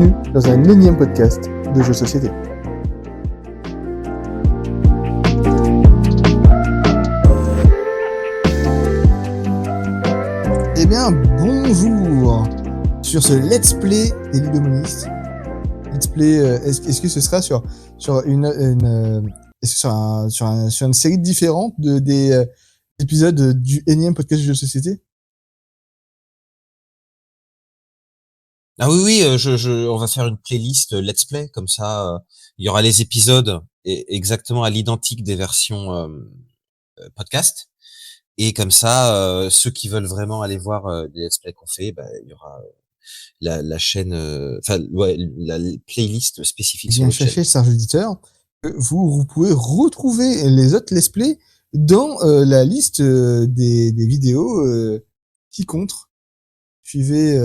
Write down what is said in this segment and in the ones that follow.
bienvenue dans un énième podcast de jeux de société. Eh bien, bonjour sur ce let's play des Ludomonistes. Let's play, est-ce que ce sera sur une série différente des épisodes du énième podcast de jeux de société? Ah oui, on va faire une playlist let's play, comme ça, il y aura les épisodes exactement à l'identique des versions podcast, et comme ça, ceux qui veulent vraiment aller voir les let's play qu'on fait, il y aura la chaîne, la playlist spécifique sur Bien notre chaîne. chercher, chers auditeurs, vous pouvez retrouver les autres let's play dans la liste des vidéos qui comptent. Suivez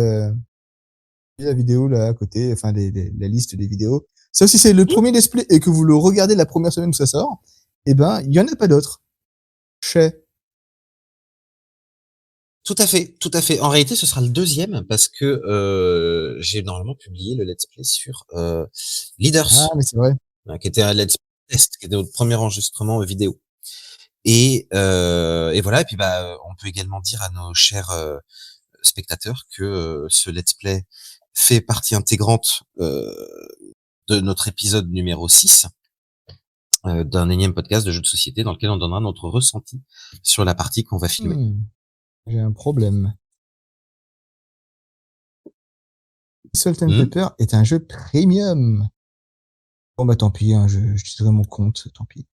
la vidéo là à côté, enfin la liste des vidéos. Ça, si c'est le premier let's play et que vous le regardez la première semaine où ça sort, eh ben il y en a pas d'autres. Tout à fait. En réalité, ce sera le deuxième parce que j'ai normalement publié le let's play sur Leaders, Ah, mais c'est vrai. qui était un let's play test, qui était notre premier enregistrement vidéo. Et voilà. Et puis on peut également dire à nos chers spectateurs que ce let's play fait partie intégrante de notre épisode numéro 6 d'un énième podcast de jeux de société dans lequel on donnera notre ressenti sur la partie qu'on va filmer. J'ai un problème. Salt and Pepper est un jeu premium. Bon bah tant pis, hein, je utiliserai mon compte, tant pis.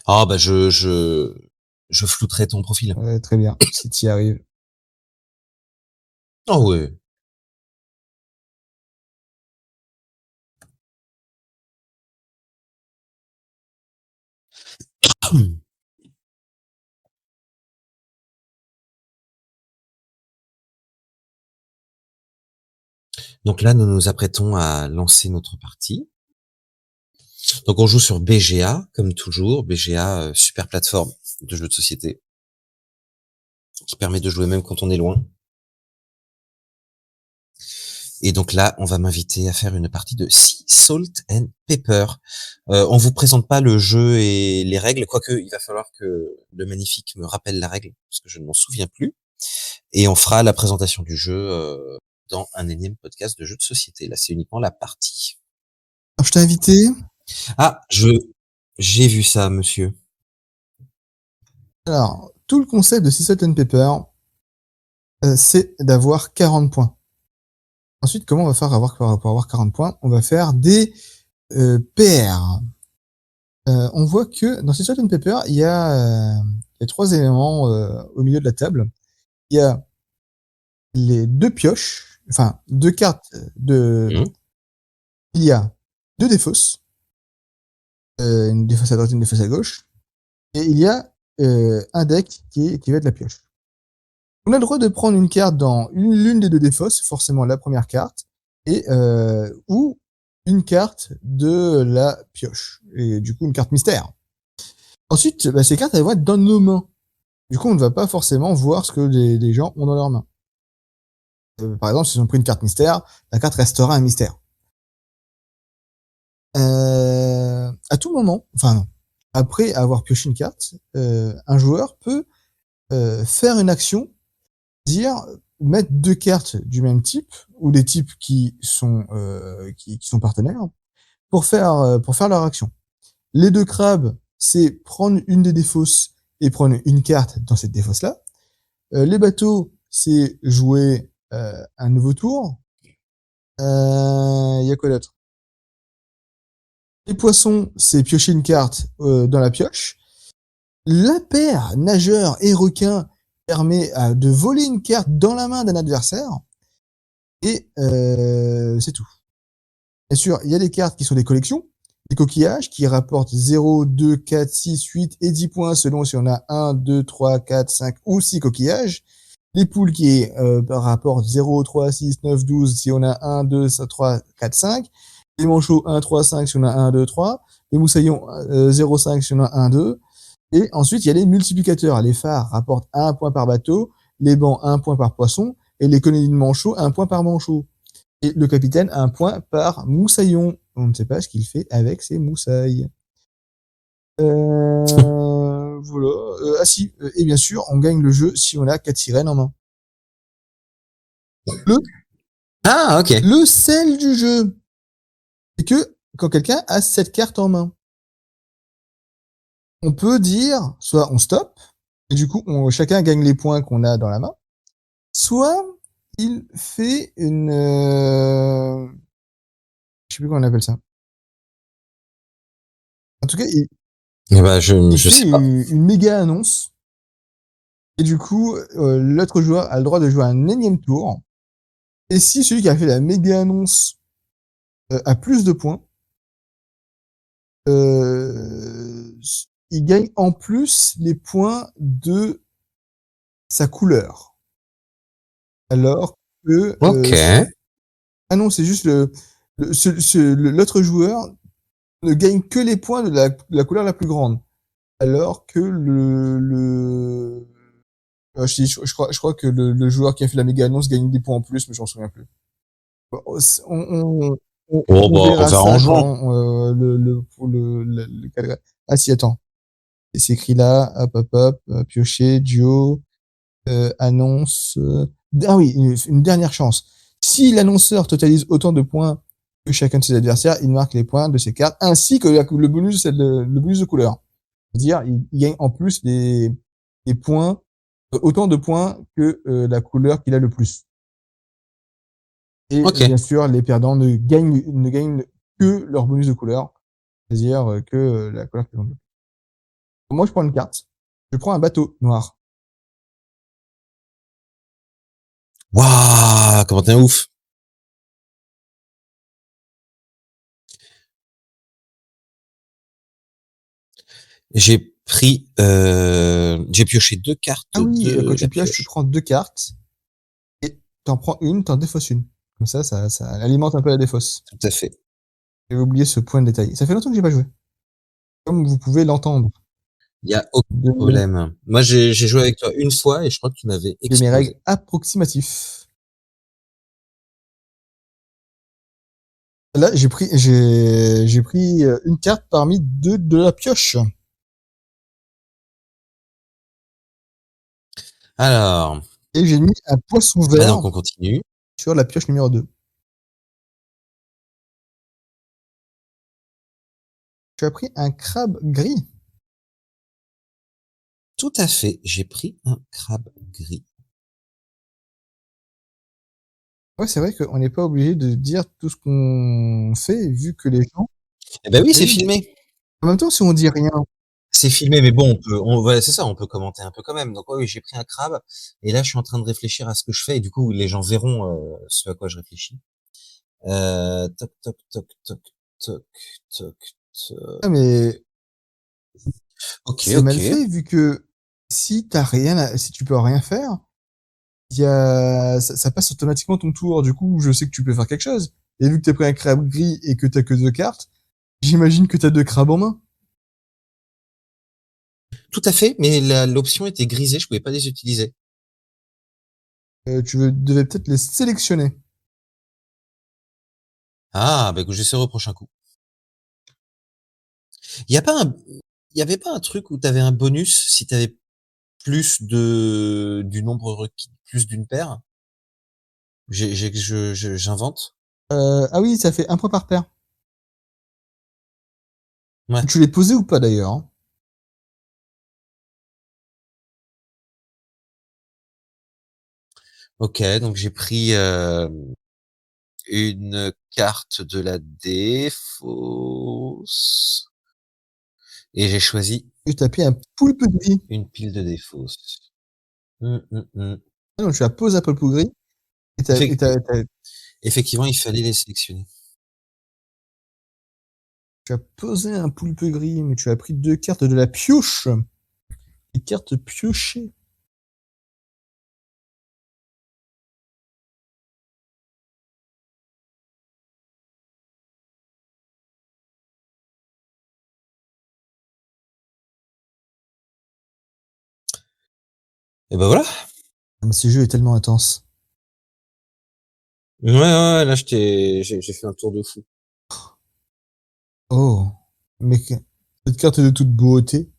Ah je flouterai ton profil. Très bien, si t'y arrives. Oh ouais. Donc là, nous nous apprêtons à lancer notre partie. Donc on joue sur BGA, comme toujours. BGA, super plateforme de jeux de société, qui permet de jouer même quand on est loin. Et donc là, on va m'inviter à faire une partie de Sea Salt and Pepper. On vous présente pas le jeu et les règles, quoique il va falloir que le magnifique me rappelle la règle, parce que je ne m'en souviens plus. Et on fera la présentation du jeu dans un énième podcast de jeux de société. Là, c'est uniquement la partie. Alors, je t'ai invité. Ah, j'ai vu ça, monsieur. Alors, tout le concept de Sea Salt and Pepper, c'est d'avoir 40 points. Ensuite, comment on va faire pour avoir 40 points? On va faire des PR. On voit que dans Sea Salt and Pepper, il y a 3 éléments au milieu de la table. Il y a les 2 pioches, enfin 2 cartes il y a 2 défausses, une défausse à droite, une défausse à gauche, et il y a un deck qui va être la pioche. On a le droit de prendre une carte dans l'une des 2 défausses, forcément la première carte, et ou une carte de la pioche, et du coup une carte mystère. Ensuite, ces cartes elles vont être dans nos mains. Du coup, on ne va pas forcément voir ce que les gens ont dans leurs mains. Par exemple, s'ils ont pris une carte mystère, la carte restera un mystère. À tout moment, enfin, après avoir pioché une carte, un joueur peut faire une action, mettre 2 cartes du même type, ou des types qui sont partenaires, pour faire leur action. Les 2 crabes, c'est prendre une des défausses et prendre une carte dans cette défausse-là. Les bateaux, c'est jouer un nouveau tour. Y a quoi d'autre? Les poissons, c'est piocher une carte dans la pioche. La paire nageur et requin permet de voler une carte dans la main d'un adversaire. Et c'est tout. Bien sûr, il y a des cartes qui sont des collections, des coquillages qui rapportent 0, 2, 4, 6, 8 et 10 points selon si on a 1, 2, 3, 4, 5 ou 6 coquillages. Les poules qui rapportent 0, 3, 6, 9, 12 si on a 1, 2, 3, 4, 5. Les manchots 1, 3, 5 si on a 1, 2, 3. Les moussaillons 0, 5 si on a 1, 2. Et ensuite, il y a les multiplicateurs. Les phares rapportent 1 point par bateau. Les bancs, 1 point par poisson. et les colonies de manchots, 1 point par manchot. Et le capitaine, 1 point par moussaillon. On ne sait pas ce qu'il fait avec ses moussailles. Voilà. Ah si, et bien sûr, on gagne le jeu si on a 4 sirènes en main. Ah, ok. Le sel du jeu, c'est que quand quelqu'un a 7 cartes en main, on peut dire, soit on stoppe, et du coup, chacun gagne les points qu'on a dans la main, soit il fait une, je sais plus comment on appelle ça. En tout cas, Eh ben, il je fait sais pas. une méga annonce, et du coup, l'autre joueur a le droit de jouer un énième tour. Et si celui qui a fait la méga annonce a plus de points, il gagne en plus les points de sa couleur. Alors que Ok. ah non, c'est juste l'autre joueur ne gagne que les points de la couleur la plus grande. Alors que je crois que le joueur qui a fait la méga annonce gagne des points en plus, mais j'en souviens plus. Bon, Oh, on bah, on verra verra en ça jouant. quand ah si, attends. C'est écrit là, hop, hop, piocher, duo, annonce. Ah oui, une dernière chance. Si l'annonceur totalise autant de points que chacun de ses adversaires, il marque les points de ses cartes, ainsi que le bonus, le bonus de couleur. C'est-à-dire, il gagne en plus des points, autant de points que la couleur qu'il a le plus. Et Ok. bien sûr, les perdants ne gagnent que leur bonus de couleur, c'est-à-dire que la couleur qu'ils ont. Moi, je prends une carte. Je prends un bateau noir. Waouh, comment t'es un ouf. J'ai pioché 2 cartes Ah oui, quand de tu la pioches, tu pioche. prends 2 cartes et t'en prends une, t'en défausses une. Comme ça alimente un peu la défausse. Tout à fait. J'ai oublié ce point de détail. Ça fait longtemps que j'ai pas joué. Comme vous pouvez l'entendre Il y a aucun de, problème. Moi, j'ai joué avec toi une fois et je crois que tu m'avais de mes règles explosé. approximatifs. Là, j'ai pris une carte parmi 2 de la pioche. Alors, Et j'ai mis un poisson vert donc on continue. sur la pioche numéro 2. Tu as pris un crabe gris. Tout à fait. J'ai pris un crabe gris. Ouais, c'est vrai qu'on n'est pas obligé de dire tout ce qu'on fait, vu que les gens. Eh ben oui, c'est Oui. filmé. En même temps, si on dit rien, C'est filmé, mais bon, ouais, c'est ça, on peut commenter un peu quand même. Donc ouais, oui, j'ai pris un crabe et là, je suis en train de réfléchir à ce que je fais et du coup, les gens verront ce à quoi je réfléchis. Toc, toc, toc, toc, toc, toc, toc. ah, mais Ok, c'est ok. mal fait, vu que si tu peux rien faire, ça passe automatiquement ton tour. Du coup, je sais que tu peux faire quelque chose. Et vu que t'as pris un crabe gris et que t'as que 2 cartes, j'imagine que t'as 2 crabes en main. Tout à fait, mais l'option était grisée, je pouvais pas les utiliser. Devais peut-être les sélectionner. Ah, bah écoute, j'essaierai au prochain coup. Il y a pas un, il y avait pas un truc où t'avais un bonus si t'avais plus du nombre requis, plus d'une paire? J'invente. Ah oui, ça fait 1 point par paire. Ouais. Tu l'es posé ou pas d'ailleurs, hein. Ok, donc j'ai pris une carte de la défausse et j'ai choisi Tu t'as pris un poulpe gris. une pile de défausse. Hum. Ah non, tu as posé un poulpe gris et Effectivement, il fallait les sélectionner. tu as posé un poulpe gris, mais tu as pris 2 cartes de la pioche. Les cartes piochées. Et ben voilà. Ah, mais ce jeu est tellement intense. Ouais, ouais, ouais, là, j'ai fait un tour de fou. Oh, mais cette carte est de toute beauté.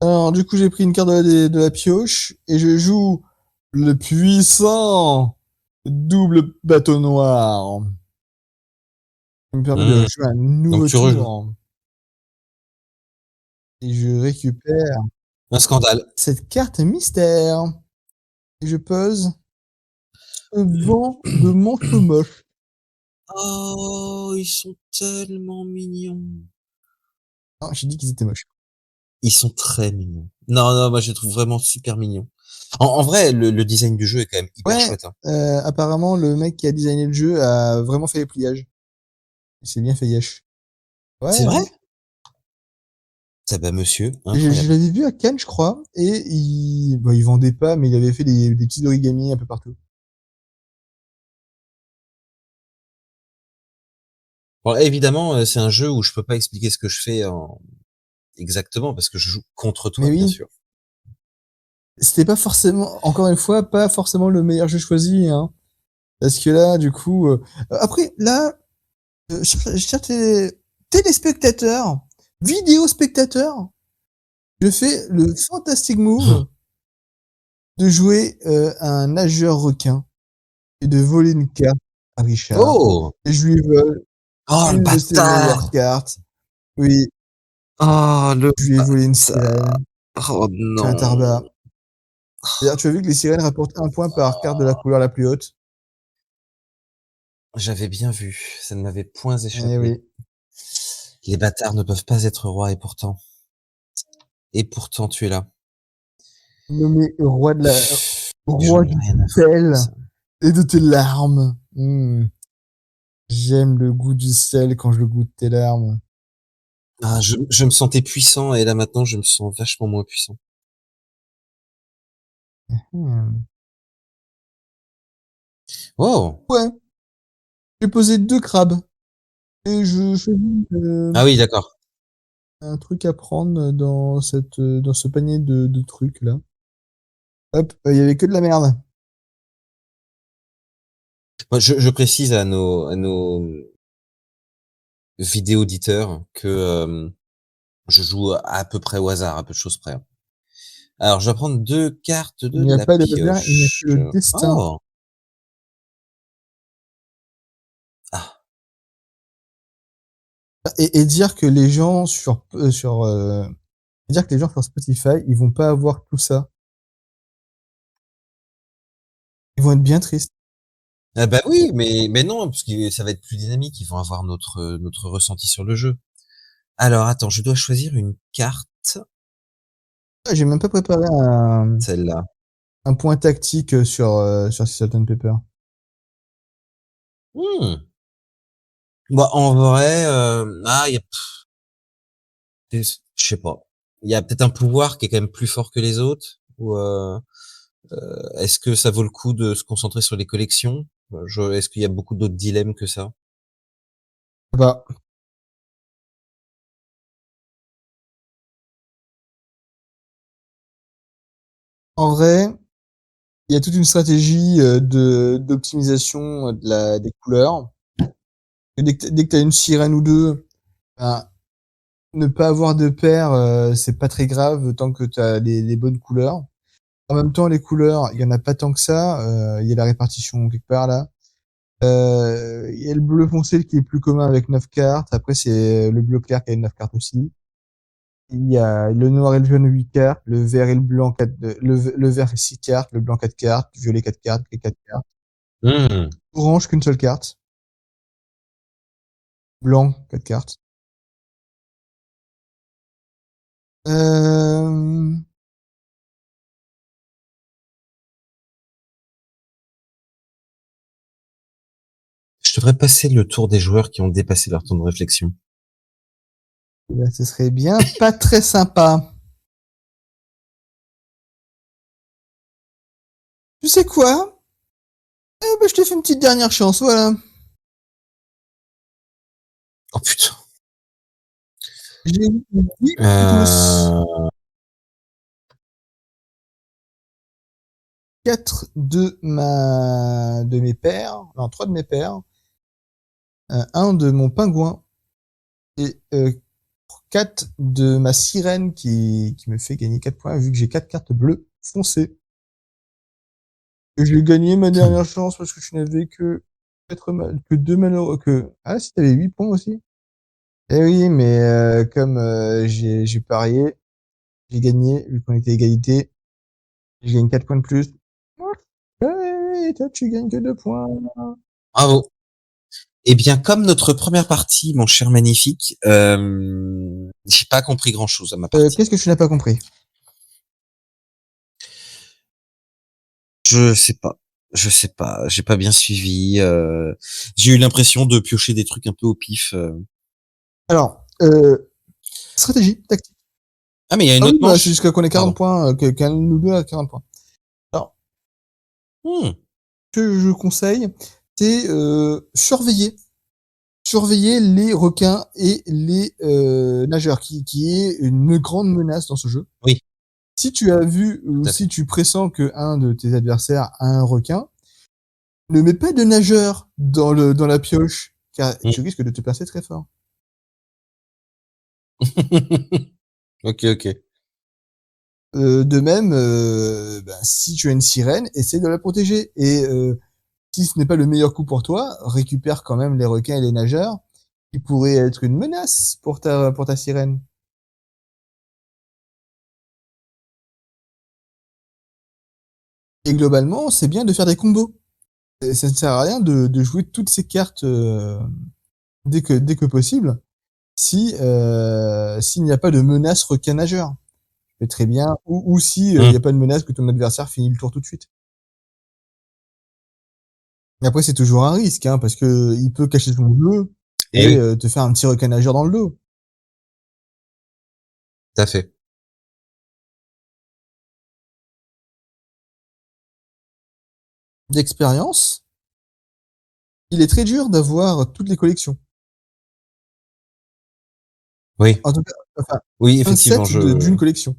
Alors, du coup, j'ai pris une carte de la pioche et je joue le puissant double bateau noir. Ça me permet de Mmh. jouer un Donc nouveau tu rejoues. tour. Et je récupère Un scandale. cette carte mystère. Et je pose ce banc de manche moche. Oh, ils sont tellement mignons. Non, j'ai dit qu'ils étaient moches. Ils sont très mignons. Non, non, moi je les trouve vraiment super mignons. En vrai, le design du jeu est quand même hyper Ouais, chouette, hein. apparemment, le mec qui a designé le jeu a vraiment fait les pliages. Il s'est bien fait yesh. Ouais, C'est vrai? hein. Ça bah monsieur, Je incroyable. l'avais vu à Cannes, je crois, et il vendait pas, mais il avait fait des petits origamis un peu partout. Bon, évidemment, c'est un jeu où je peux pas expliquer ce que je fais exactement parce que je joue contre Mais toi, bien oui, sûr. c'était pas forcément, encore une fois, pas forcément le meilleur jeu choisi, hein. Parce que là, du coup, après, là, chers téléspectateurs, vidéo spectateurs, je fais le fantastic move de jouer un nageur requin et de voler une carte à Richard. Oh! Et je lui vole Oh, le une de ses meilleures bâtard! cartes. Oui, Oh, le je lui ai volé une bâtard! sirène. Oh C'est un non! tarbat. D'ailleurs, tu as vu que les sirènes rapportent un point par carte de la couleur la plus haute. J'avais bien vu, ça ne m'avait point Eh échappé. oui. Les bâtards ne peuvent pas être rois et pourtant tu es là. Nommé J'en roi ai du rien à foutre de sel ça. et de tes larmes. J'aime le goût du sel quand je le goûte tes larmes. Ah, je me sentais puissant et là maintenant je me sens vachement moins puissant. Hmm. Oh! Ouais, j'ai posé 2 crabes et je choisis Ah oui, d'accord. un truc à prendre dans ce panier de trucs là. Hop, il y avait que de la merde. Moi, je précise à nos vidéo auditeurs que je joue à peu près au hasard, à peu de choses près, hein. Alors, je vais prendre 2 cartes Il de n'y a la pas de hasard, il n'y a que pioche. le destin. Oh! Ah, Et dire que les gens dire que les gens sur Spotify, ils vont pas avoir tout ça. Ils vont être bien tristes. ah bah oui, mais non, parce que ça va être plus dynamique. Ils vont avoir notre ressenti sur le jeu. Alors, attends, je dois choisir une carte. Ah, j'ai même pas préparé Celle-là. un point tactique sur Salt and Pepper. Hmm. Bah, en vrai, il y a, je sais pas. Il y a peut-être un pouvoir qui est quand même plus fort que les autres. Ou est-ce que ça vaut le coup de se concentrer sur les collections? Est-ce qu'il y a beaucoup d'autres dilemmes que ça? Bah, en vrai, il y a toute une stratégie d'optimisation des couleurs. Et dès que t'as une sirène ou deux, ben, ne pas avoir de paire, c'est pas très grave tant que t'as les bonnes couleurs. En même temps, les couleurs, il y en a pas tant que ça. Il y a la répartition quelque part là. Il y a le bleu foncé qui est plus commun avec 9 cartes. Après, c'est le bleu clair qui a 9 cartes aussi. Il y a le noir et le jaune 8 cartes, le vert et le blanc 4, le vert 6 cartes, le blanc 4 cartes, le violet 4 cartes, gris 4 cartes. Hmm. Orange qu'une seule carte. Blanc 4 cartes. Euh, Je devrais passer le tour des joueurs qui ont dépassé leur temps de réflexion. Là, ce serait bien pas très sympa. Tu sais quoi? Eh ben, je te fais une petite dernière chance, voilà. Oh putain. J'ai dit tous. Euh, 4 de mes pères, non 3 de mes pères, 1 de mon pingouin et 4 de ma sirène qui me fait gagner 4 points vu que j'ai 4 cartes bleues foncées. Et j'ai gagné ma dernière chance parce que tu n'avais que 2 malheureux que ah si t'avais 8 points aussi. Eh oui, mais comme j'ai parié, j'ai gagné vu qu'on était à égalité. Je gagne 4 points de plus. Et toi, tu gagnes que 2 points. Bravo. Eh bien, comme notre première partie, mon cher magnifique, j'ai pas compris grand-chose à ma partie. Qu'est-ce que tu n'as pas compris? Je sais pas. Je sais pas. J'ai pas bien suivi. J'ai eu l'impression de piocher des trucs un peu au pif. Alors, stratégie, tactique. Ah, mais il y a une Ah oui, autre bah, c'est manche. jusqu'à qu'on ait 40 Pardon. points, qu'un de nous deux a 40 points. Alors, Hmm. ce que je conseille, c'est surveiller les requins et les nageurs, qui est une grande menace dans ce jeu. Oui, Si tu as vu, ou tout à si fait. tu pressens que un de tes adversaires a un requin, ne mets pas de nageur dans la pioche, car Hmm. tu risques de te percer très fort. Ok, ok. De même, si tu as une sirène, essaie de la protéger. Et si ce n'est pas le meilleur coup pour toi, récupère quand même les requins et les nageurs qui pourraient être une menace pour ta sirène. Et globalement, c'est bien de faire des combos. Et ça ne sert à rien de jouer toutes ces cartes dès que possible si s'il n'y a pas de menace requin-nageur. Mais très bien. Ou si il n'y Hmm. a pas de menace que ton adversaire finit le tour tout de suite. Et après, c'est toujours un risque, hein, parce que il peut cacher son jeu Eh et oui, te faire un petit requin nageur dans le dos. tout à fait. D'expérience, il est très dur d'avoir toutes les collections. Oui, En tout cas, enfin, oui, un effectivement, set d'une collection.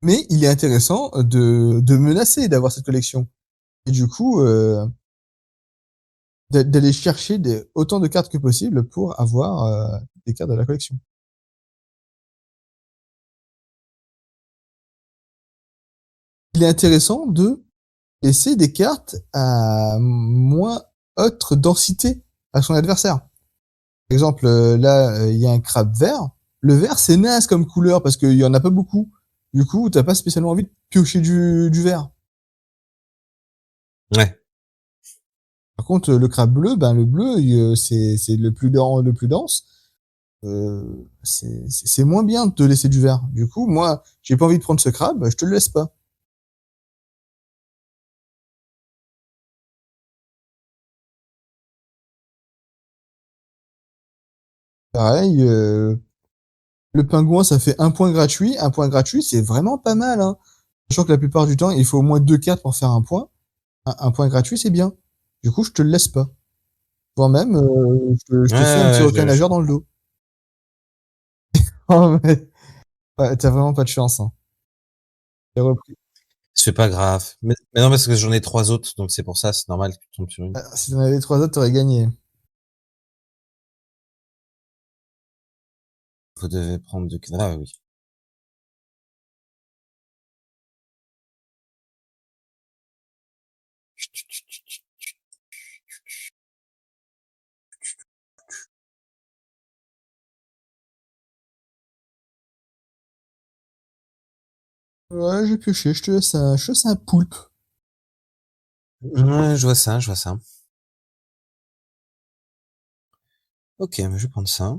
Mais il est intéressant de menacer d'avoir cette collection. Et du coup, d'aller chercher autant de cartes que possible pour avoir des cartes de la collection. Il est intéressant de laisser des cartes à moins haute densité à son adversaire. Par exemple, là, il y a un crabe vert. Le vert, c'est naze comme couleur parce qu'il y en a pas beaucoup. Du coup, t'as pas spécialement envie de piocher du vert. ouais, Par contre, le crabe bleu, ben le bleu, c'est le plus dense. C'est moins bien de te laisser du vert. Du coup, moi, j'ai pas envie de prendre ce crabe, je te le laisse pas. Pareil, le pingouin, ça fait un point gratuit. Un point gratuit, c'est vraiment pas mal, hein. Sachant que la plupart du temps, il faut au moins 2 cartes pour faire un point. Un point gratuit, c'est bien. Du coup, je te le laisse pas. Voire même, je ouais, te fais un petit ouais, requin nageur dans le dos. Oh, mais ouais, t'as vraiment pas de chance, hein. J'ai repris. c'est pas grave. Mais non, parce que j'en ai 3 autres, donc c'est pour ça, c'est normal que tu tombes sur une. Ah, si t'en avais 3 autres, t'aurais gagné. Vous devez prendre de... Ah oui. Ouais, j'ai pioché, je te laisse un poulpe. Ouais, je vois ça, je vois ça. Ok, mais je vais prendre ça.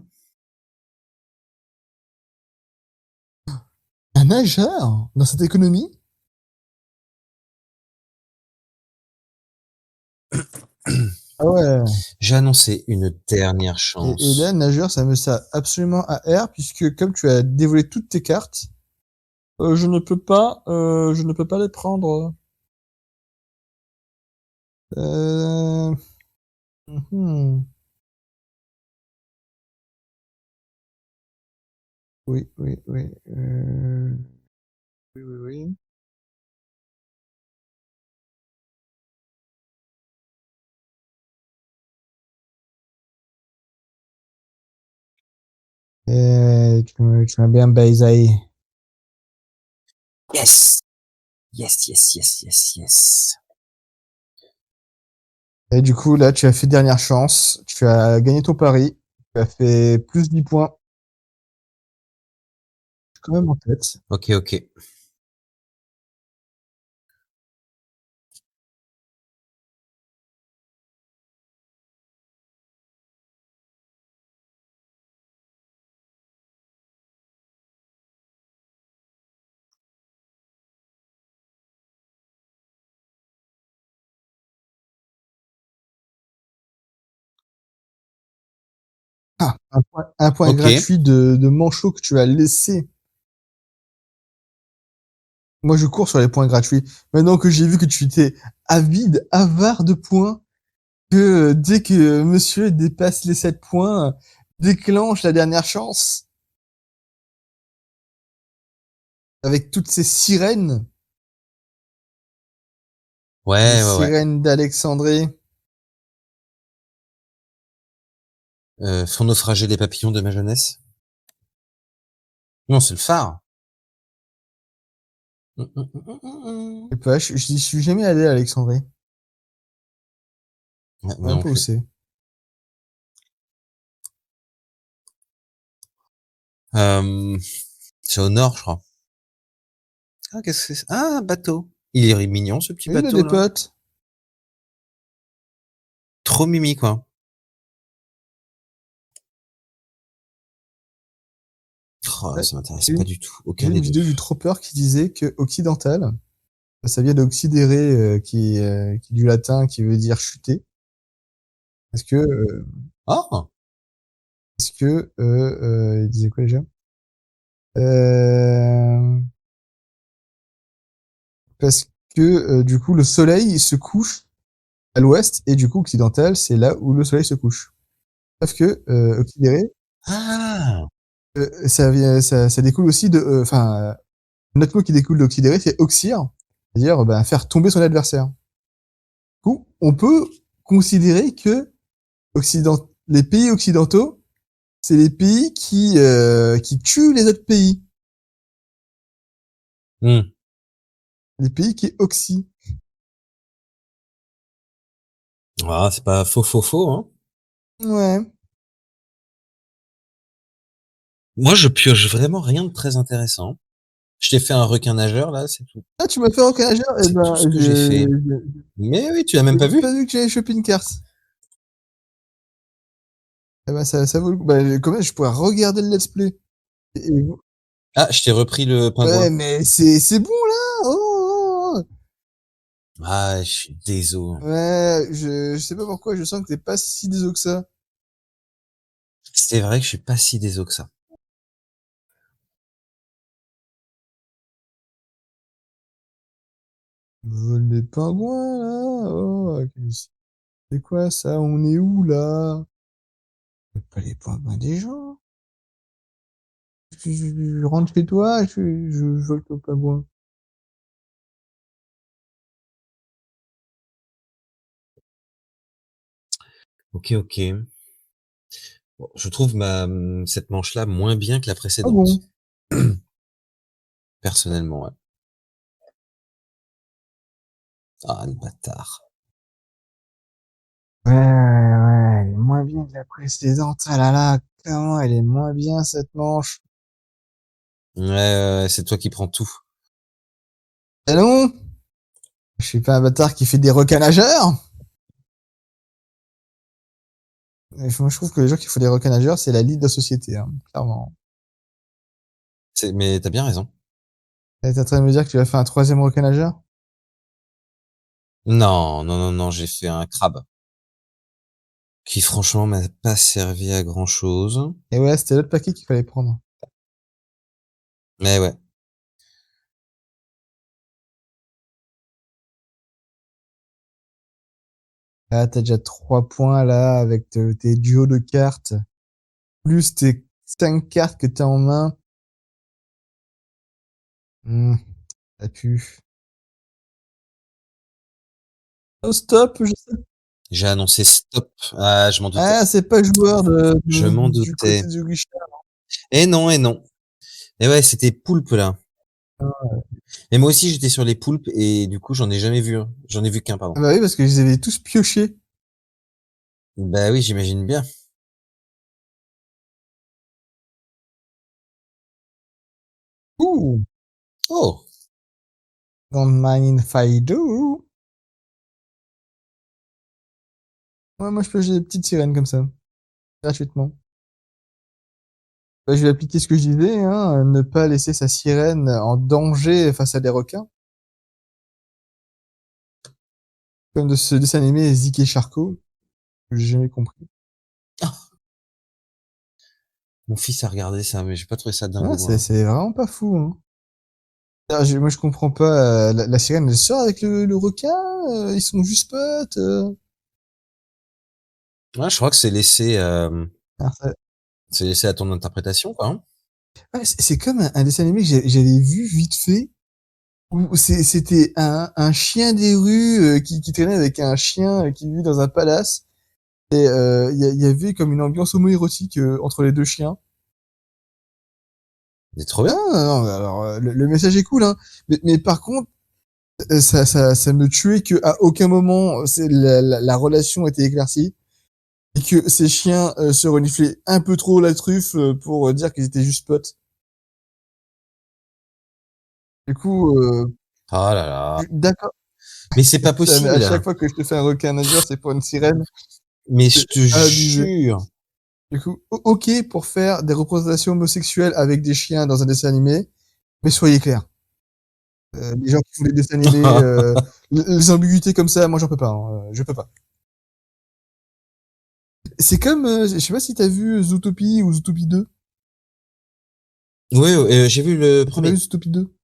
Un nageur dans cette économie? Ah ouais. J'ai annoncé une dernière Et là, chance. nageur, ça me sert absolument à R, puisque comme tu as dévolé toutes tes cartes, je ne peux pas les prendre. Euh, mhm. Oui, oui, oui. Oui, oui, oui. Tu m'as bien baisé. Yes! Yes, yes, yes, yes, yes. Et du coup, là, tu as fait dernière chance. Tu as gagné ton pari. Tu as fait plus 10 points. Je suis quand même en tête. Ok, ok. Ah, un point Ok. gratuit de manchot que tu as laissé. Moi, je cours sur les points gratuits. Maintenant que j'ai vu que tu étais avide, avare de points, que dès que monsieur dépasse les 7 points, déclenche la dernière chance avec toutes ces sirènes, les Ouais, ouais, ouais. sirènes d'Alexandrie. Font naufrager les papillons de ma jeunesse. Non, c'est le phare. Je sais pas, j'y suis jamais allé à Alexandrie. Ouais, Je sais moi même non pas où plus. c'est. Euh, c'est au nord, je crois. Ah, qu'est-ce que c'est? Ah, un bateau. Il est mignon, ce petit Et il a bateau, des là. potes. Trop mimi, quoi. Oh, Ouais, ça m'intéresse J'ai pas une, du tout. j'ai Aucun une des deux. vidéo du Tropper qui disait que occidental, ça vient d'oxydere, qui est du latin, qui veut dire chuter. Parce que, Oh! il disait quoi déjà? Euh, Parce que du coup le soleil se couche à l'ouest et du coup occidental c'est là où le soleil se couche. Sauf que Oxydéré, Ah! ça découle aussi de, enfin un autre mot qui découle d'Oxydéré c'est oxyre, c'est-à-dire ben, faire tomber son adversaire. Du coup, on peut considérer que les pays occidentaux c'est les pays qui tuent les autres pays, Hmm. les pays qui oxy. Ah, c'est pas faux, faux, faux, hein. Ouais. Moi, je pioche vraiment rien de très intéressant. Je t'ai fait un requin nageur, là, c'est tout. Ah, tu m'as fait reconnaître, eh C'est tout ben, ce que j'ai fait. Mais oui, tu l'as même j'ai pas pas vu? vu que j'avais chopé une carte. Eh ben, ça vaut le coup. Bah, quand même, je pourrais regarder le let's play. Et- Ah, je t'ai repris le ouais, pingouin. mais c'est bon, là! Oh, oh, oh. Ah, je suis désolé. Ouais, je sais pas pourquoi, je sens que t'es pas si désolé que ça. C'est vrai que je suis pas si désolé que ça. Vol des pingouins, là! Oh, c'est quoi ça? On est où, là? C'est pas les pingouins des gens. Je rentre chez toi, je vole ton pingouin. Ok, ok. Bon, je trouve cette manche-là moins bien que la Ah bon? précédente. Personnellement, ouais. Ah, le bâtard. Ouais, ouais, elle est moins bien que la précédente. Ah là là, comment elle est moins bien cette manche? Ouais, ouais, ouais, c'est toi qui prends tout. Ah non? Je suis pas un bâtard qui fait des recanageurs. Moi, je trouve que les gens qui font des recanageurs, c'est la lie de la société, hein, clairement. Mais t'as bien raison. T'es en train de me dire que tu vas faire un troisième recanageur? Non, non, non, non, j'ai fait un crabe. Qui franchement m'a pas servi à grand chose. Et ouais, c'était l'autre paquet qu'il fallait prendre. Mais ouais. Ah, t'as déjà 3 points là avec tes duos de cartes, plus tes 5 cartes que t'as en main. Mmh, ça pue. Oh stop, je sais. J'ai annoncé stop. Ah, je m'en doutais. Ah, c'est pas joueur Je m'en du côté doutais. de Richard. Et non, et non. Et ouais, c'était poulpe là. Mais moi aussi, j'étais sur les poulpes et du coup, j'en ai jamais vu un. J'en ai vu qu'un, Ah pardon. bah oui, parce que je les avais tous piochés. Bah oui, j'imagine bien. Ouh! Oh, Don't mind if I do. Ouais, moi je pioche des petites sirènes comme ça, gratuitement. Bah, je vais appliquer ce que je disais, hein, ne pas laisser sa sirène en danger face à des requins. Comme de ce dessin animé Zik et Charcot, que j'ai jamais compris. mon fils a regardé ça, mais j'ai pas trouvé ça Ouais, dingo, c'est moi. c'est vraiment pas fou, hein. Moi je comprends pas, la sirène elle sort avec le requin, ils sont juste potes. Ouais, je crois que Alors, c'est laissé à ton interprétation, quoi, hein. ouais, c'est comme un dessin animé que j'avais vu vite fait, où c'était un chien des rues qui traînait avec un chien qui vit dans un palace. Et y avait comme une ambiance homoérotique entre les deux chiens. C'est trop Ah bien. non, non, alors le message est cool, hein. Mais par contre, ça me tuait que à aucun moment la relation était éclaircie et que ces chiens se reniflaient un peu trop la truffe pour dire qu'ils étaient juste potes. Du coup, Oh là là. d'accord. Mais c'est pas Mais à possible. chaque fois que je te fais un requin nageur, c'est pour une sirène. Mais C'est je te abusé. jure. Du coup, ok pour faire des représentations homosexuelles avec des chiens dans un dessin animé, mais soyez clairs. Les gens qui font des dessins animés, les ambiguïtés comme ça, moi j'en peux pas, hein, je peux pas. C'est comme, je sais pas si t'as vu Zootopie ou Zootopie 2. Oui, j'ai vu le T'as pas vu premier. Zootopie 2?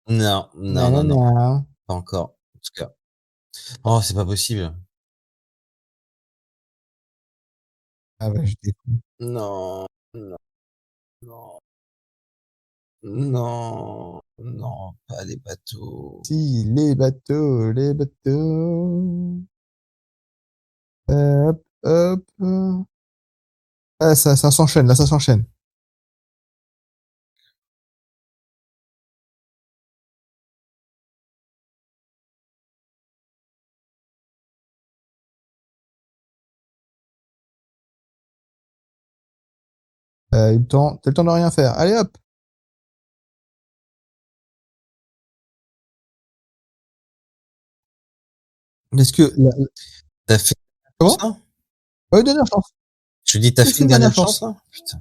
Non, non, non, non, Nanana. pas encore. En tout cas. Oh, c'est pas possible. Ah bah j'étais con. Non, non, non, non, non, pas les bateaux. Si, les bateaux, les bateaux. Hop, hop. Ah, ça s'enchaîne, là, ça s'enchaîne. T'as le temps de rien faire. Allez hop. Est-ce que, T'as fait comment? ça? Ouais, dernière chance. Je dis, t'as C'est fait une une dernière dernière chance, chance. là? Putain.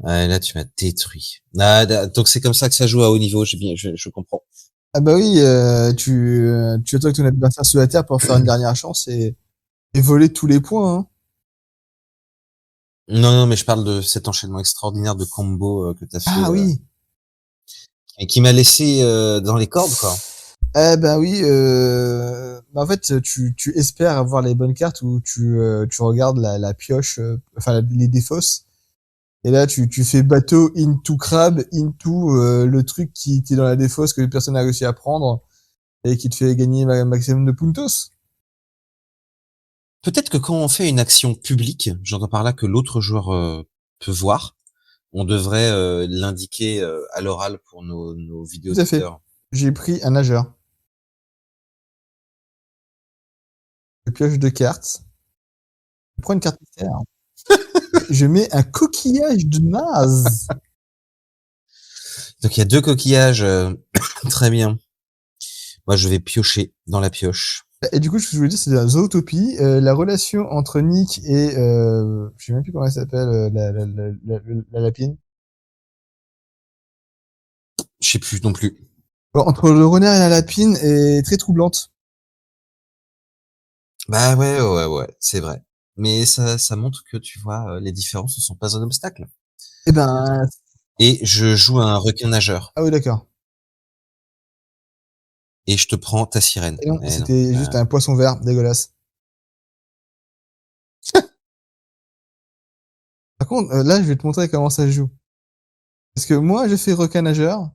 Ouais, là, tu m'as détruit. Ah, donc c'est comme ça que ça joue à haut niveau, je comprends. Ah bah oui, tu attaques ton adversaire sur la terre pour faire une dernière chance et voler tous les points, hein. Non, non, mais je parle de cet enchaînement extraordinaire de combos que t'as fait, Ah oui. et qui m'a laissé dans les cordes, quoi. Eh ben oui, bah en fait, tu espères avoir les bonnes cartes ou tu regardes la pioche, enfin les défausses. Et là, tu fais bateau into crabe into le truc qui était dans la défausse que personne n'a réussi à prendre et qui te fait gagner un maximum de puntos. Peut-être que quand on fait une action publique, j'entends par là que l'autre joueur peut voir, on devrait l'indiquer à l'oral pour nos Tout à fait. vidéotecteurs. J'ai pris un nageur. Je pioche deux cartes. Je prends une carte mystère. Je mets un coquillage de Mars. Donc il y a deux coquillages, très bien. Moi je vais piocher dans la pioche. Et du coup, ce que je voulais dire, c'est dans Zootopie, la relation entre Nick et, je sais même plus comment elle s'appelle, la lapine. Je sais plus non plus. Bon, entre le renard et la lapine est très troublante. Bah ouais, ouais, ouais, c'est vrai. Mais ça montre que tu vois, les différences ne sont pas un obstacle. Eh ben, Et je joue un requin nageur. ah oui, d'accord. Et je te prends ta sirène. Et non, Eh non. c'était juste un poisson vert dégueulasse. Par contre, là, je vais te montrer comment ça se joue. Parce que moi, j'ai fait requin nageur.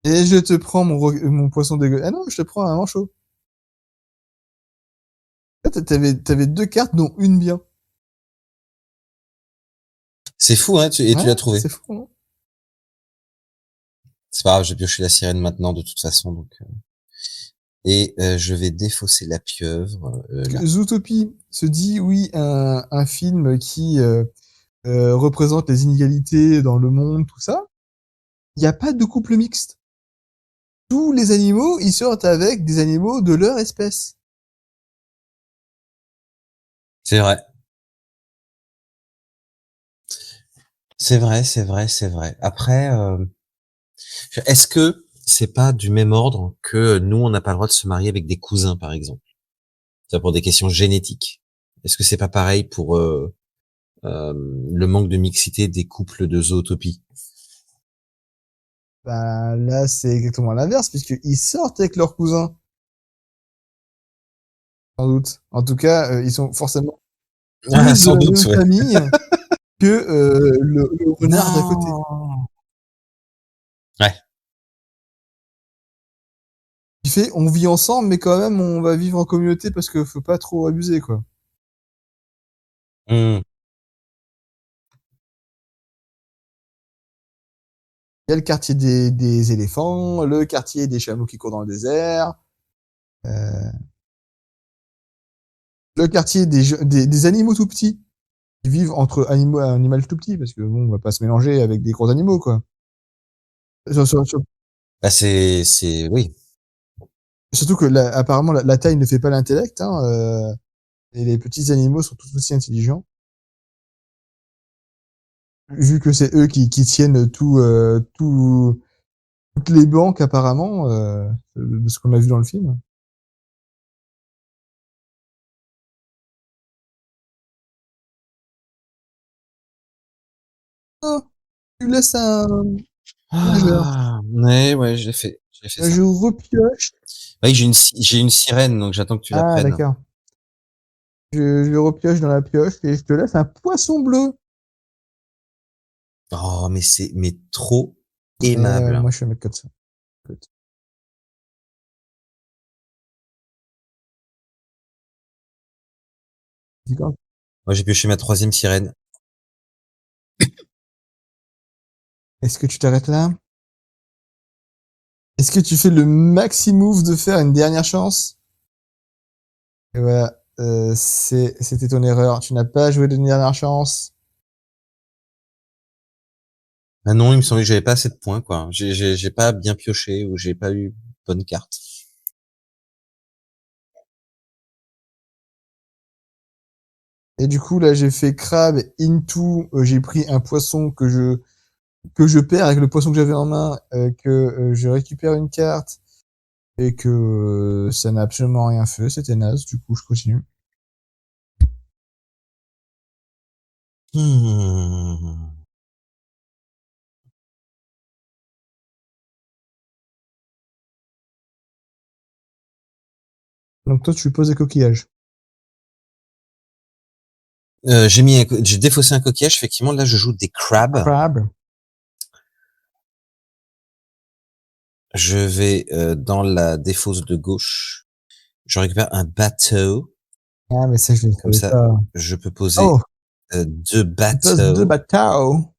Et je te prends mon poisson dégueu. Ah non, je te prends un manchot. T'avais deux cartes, dont une bien. C'est fou, hein, tu Ouais, l'as trouvé. c'est fou, hein. C'est pas grave, j'ai pioché la sirène maintenant de toute façon, donc. Et je vais défausser la pieuvre là. Zootopie se dit, oui, un film qui représente les inégalités dans le monde, tout ça. Il n'y a pas de couple mixte. Tous les animaux, ils sortent avec des animaux de leur espèce. C'est vrai. C'est vrai, c'est vrai, c'est vrai. Après, est-ce que c'est pas du même ordre que nous, on n'a pas le droit de se marier avec des cousins, par exemple? C'est pour des questions génétiques. Est-ce que c'est pas pareil pour le manque de mixité des couples de zootopie? Bah, là, c'est exactement l'inverse, puisqu'ils sortent avec leurs cousins. Sans doute. En tout cas, ils sont forcément Ah, plus de sans la doute, même ouais. famille que le renard d'à côté. Non. Ouais. Il fait, on vit ensemble, mais quand même, on va vivre en communauté parce que faut pas trop abuser, quoi. Mmh. Il y a le quartier des éléphants, le quartier des chameaux qui courent dans le désert, euh, le quartier des animaux tout petits qui vivent entre animaux tout petits, parce que bon, on va pas se mélanger avec des gros animaux, quoi. Sur- Bah oui. surtout que apparemment la taille ne fait pas l'intellect, hein, et les petits animaux sont tout aussi intelligents. Vu que c'est eux qui tiennent toutes les banques apparemment, de ce qu'on a vu dans le film. Oh, tu laisses un nageur. Ah, ouais, j'ai fait ça. Je repioche. Oui, j'ai une sirène, donc j'attends que tu la Ah, prennes. d'accord. Je repioche dans la pioche et je te laisse un poisson bleu. Oh, mais trop aimable. Moi, je suis un mec comme ça. D'accord. Moi, j'ai pioché ma troisième sirène. Est-ce que tu t'arrêtes là? Est-ce que tu fais le maxi move de faire une dernière chance? Et voilà, c'était ton erreur. Tu n'as pas joué de dernière chance. Ah non, il me semblait que j'avais pas assez de points, quoi. J'ai pas bien pioché ou j'ai pas eu bonne carte. Et du coup, là, j'ai fait crabe into, j'ai pris un poisson que je perds avec le poisson que j'avais en main, que je récupère une carte et que ça n'a absolument rien fait. C'était naze. Du coup, je continue. Hmm. Donc toi, tu poses des coquillages. J'ai défaussé un coquillage. Effectivement, là, je joue des crabs. Crabe. Je vais dans la défausse de gauche. Je récupère un bateau. Ah, mais ça, je ne Comme savais ça, pas. je peux poser Oh, deux tu poses deux bateaux. bateaux.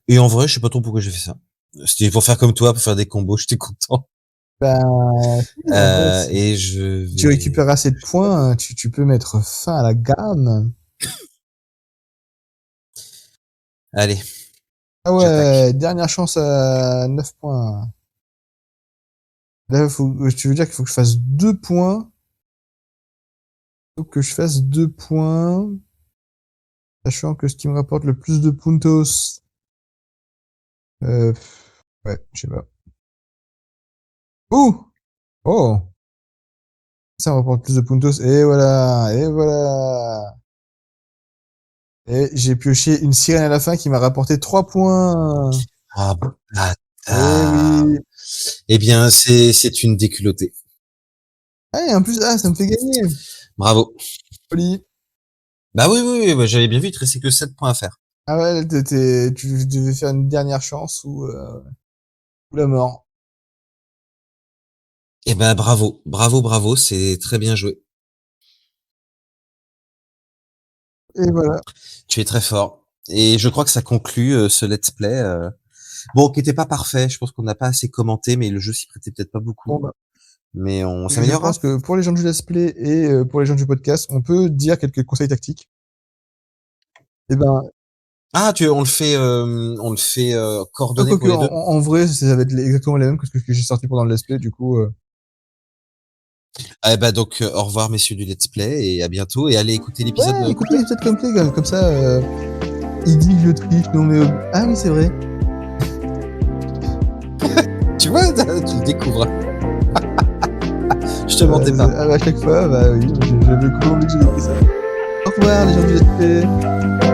Et en vrai, je sais pas trop pourquoi j'ai fait ça. C'était pour faire comme toi, pour faire des combos. J'étais content. Ben, si, en vrai, Et je si tu vais. récupères assez de points, tu peux mettre fin à la gamme. Allez, Ah j'attaque. ouais, dernière chance à 9 points. Là, tu veux dire qu'il faut que je fasse 2 points. Il faut que je fasse 2 points. Sachant que ce qui me rapporte le plus de puntos. Ouais, je sais pas. Ouh! Oh! Ça me rapporte plus de puntos. Et voilà! Et voilà! Et j'ai pioché une sirène à la fin qui m'a rapporté 3 points. Ah, Eh bâtard. oui! Eh bien, c'est une déculottée. Ah, et en plus, ça me fait gagner. Bravo. Poli. Bah oui, oui, oui, bah, j'avais bien vu, il te restait que 7 points à faire. Ah ouais, tu devais faire une dernière chance ou la mort. Eh ben, bravo, bravo, bravo, c'est très bien joué. Et voilà. Tu es très fort. Et je crois que ça conclut ce let's play. Bon, qui était pas parfait. Je pense qu'on n'a pas assez commenté, mais le jeu s'y prêtait peut-être pas Bon, beaucoup. bah, Mais on je s'améliorera. pense que pour les gens du let's play et pour les gens du podcast, on peut dire quelques conseils tactiques. Eh ben, Ah, on le fait coordonner pour quoique, les deux. en vrai, ça va être exactement les mêmes que ce que j'ai sorti pendant le let's play, du coup, Ah, bah donc au revoir messieurs du let's play et à bientôt et allez écouter l'épisode ouais, écoutez complet. l'épisode complet, comme ça, il dit que je triche, non mais, ah oui, c'est vrai. Tu vois, tu le découvres. Je te mentais pas. À chaque fois, bah oui, j'avais trop envie que j'ai écrit ça. Au revoir, les gens du let's play.